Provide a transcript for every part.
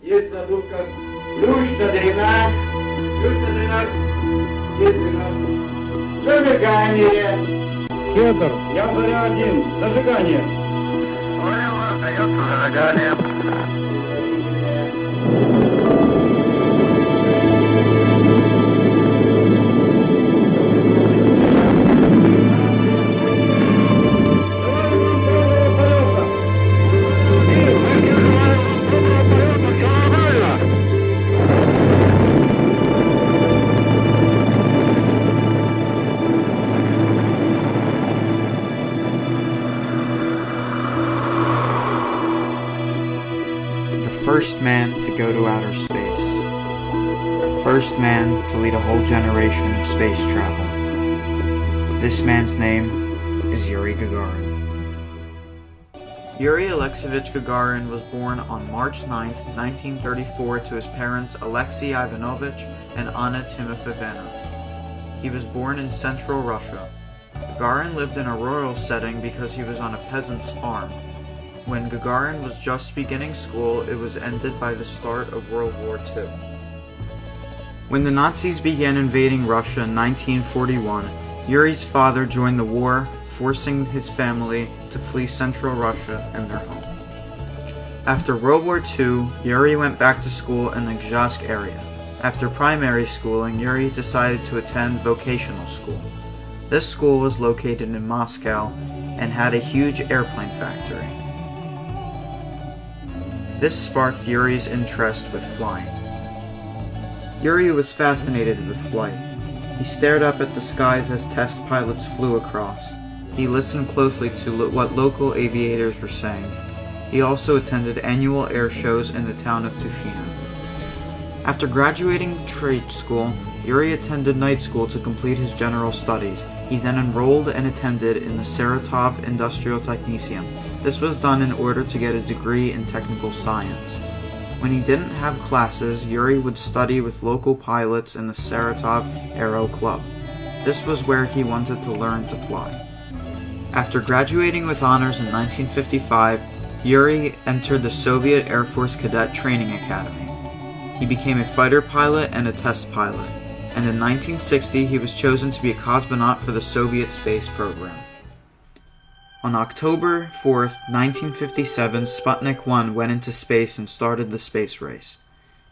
Есть на дудках ключ-то 13, есть 12. Зажигание. Федор, я заря 1, зажигание. Понял, остается зажигание. First man to go to outer space. The first man to lead a whole generation of space travel. This man's name is Yuri Gagarin. Yuri Alexeyevich Gagarin was born on March 9, 1934 to his parents Alexei Ivanovich and Anna Timofeyevna. He was born in central Russia. Gagarin lived in a rural setting because he was on a peasant's farm. When Gagarin was just beginning school, it was ended by the start of World War II. When the Nazis began invading Russia in 1941, Yuri's father joined the war, forcing his family to flee central Russia and their home. After World War II, Yuri went back to school in the Gzhatsk area. After primary schooling, Yuri decided to attend vocational school. This school was located in Moscow and had a huge airplane factory. This sparked Yuri's interest with flying. Yuri was fascinated with flight. He stared up at the skies as test pilots flew across. He listened closely to what local aviators were saying. He also attended annual air shows in the town of Tushino. After graduating trade school, Yuri attended night school to complete his general studies. He then enrolled and attended in the Saratov Industrial Technicium. This was done in order to get a degree in technical science. When he didn't have classes, Yuri would study with local pilots in the Saratov Aero Club. This was where he wanted to learn to fly. After graduating with honors in 1955, Yuri entered the Soviet Air Force Cadet Training Academy. He became a fighter pilot and a test pilot, and in 1960 he was chosen to be a cosmonaut for the Soviet space program. On October 4, 1957, Sputnik 1 went into space and started the space race.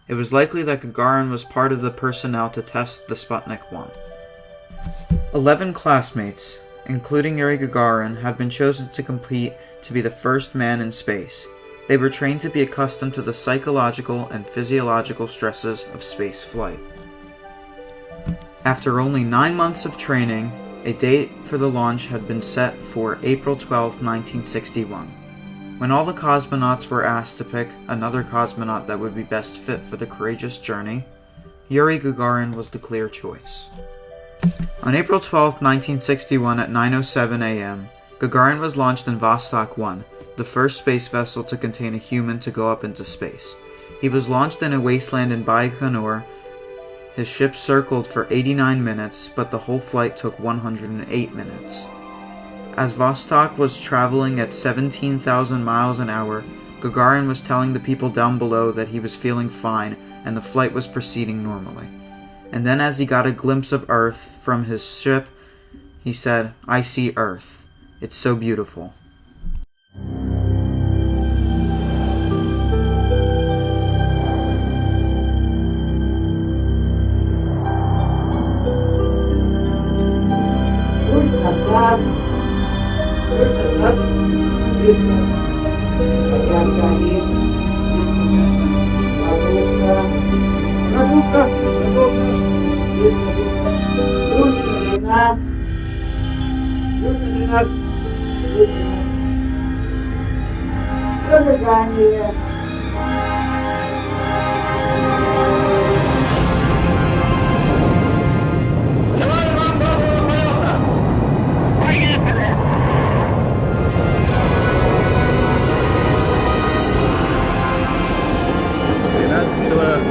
It was likely that Gagarin was part of the personnel to test the Sputnik 1. 11 classmates, including Yuri Gagarin, had been chosen to compete to be the first man in space. They were trained to be accustomed to the psychological and physiological stresses of space flight. After only 9 months of training, a date for the launch had been set for April 12, 1961. When all the cosmonauts were asked to pick another cosmonaut that would be best fit for the courageous journey, Yuri Gagarin was the clear choice. On April 12, 1961 at 9:07 a.m., Gagarin was launched in Vostok 1, the first space vessel to contain a human to go up into space. He was launched in a wasteland in Baikonur. His ship circled for 89 minutes, but the whole flight took 108 minutes. As Vostok was traveling at 17,000 miles an hour, Gagarin was telling the people down below that he was feeling fine and the flight was proceeding normally. And then as he got a glimpse of Earth from his ship, he said, "I see Earth. It's so beautiful."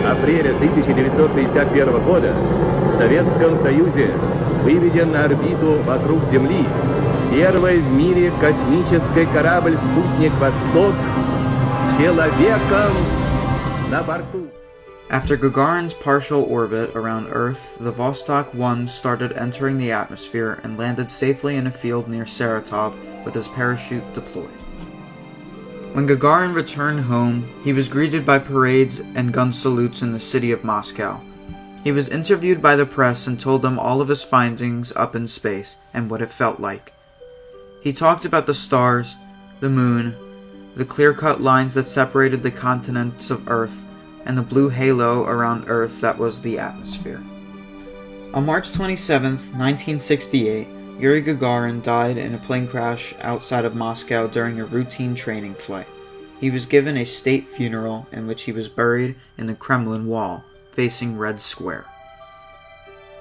Апреля 1951 года в Советском Союзе выведен на орбиту вокруг Земли первый в мире космический корабль «Спутник Восток» человеком На борту. After Gagarin's partial orbit around Earth, the Vostok 1 started entering the atmosphere and landed safely in a field near Saratov with his parachute deployed. When Gagarin returned home, he was greeted by parades and gun salutes in the city of Moscow. He was interviewed by the press and told them all of his findings up in space and what it felt like. He talked about the stars, the moon, the clear-cut lines that separated the continents of Earth, and the blue halo around Earth that was the atmosphere. On March 27, 1968, Yuri Gagarin died in a plane crash outside of Moscow during a routine training flight. He was given a state funeral in which he was buried in the Kremlin wall, facing Red Square.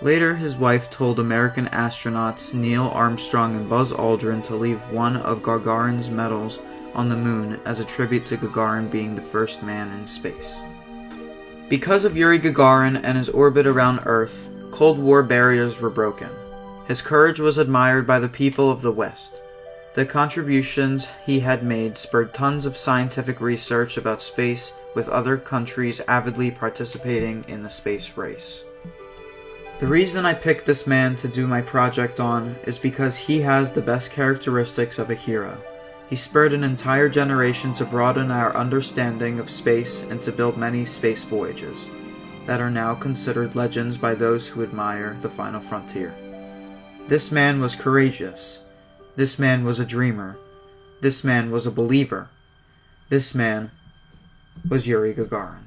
Later, his wife told American astronauts Neil Armstrong and Buzz Aldrin to leave one of Gagarin's medals on the moon as a tribute to Gagarin being the first man in space. Because of Yuri Gagarin and his orbit around Earth, Cold War barriers were broken. His courage was admired by the people of the West. The contributions he had made spurred tons of scientific research about space, with other countries avidly participating in the space race. The reason I picked this man to do my project on is because he has the best characteristics of a hero. He spurred an entire generation to broaden our understanding of space and to build many space voyages that are now considered legends by those who admire the final frontier. This man was courageous. This man was a dreamer. This man was a believer. This man was Yuri Gagarin.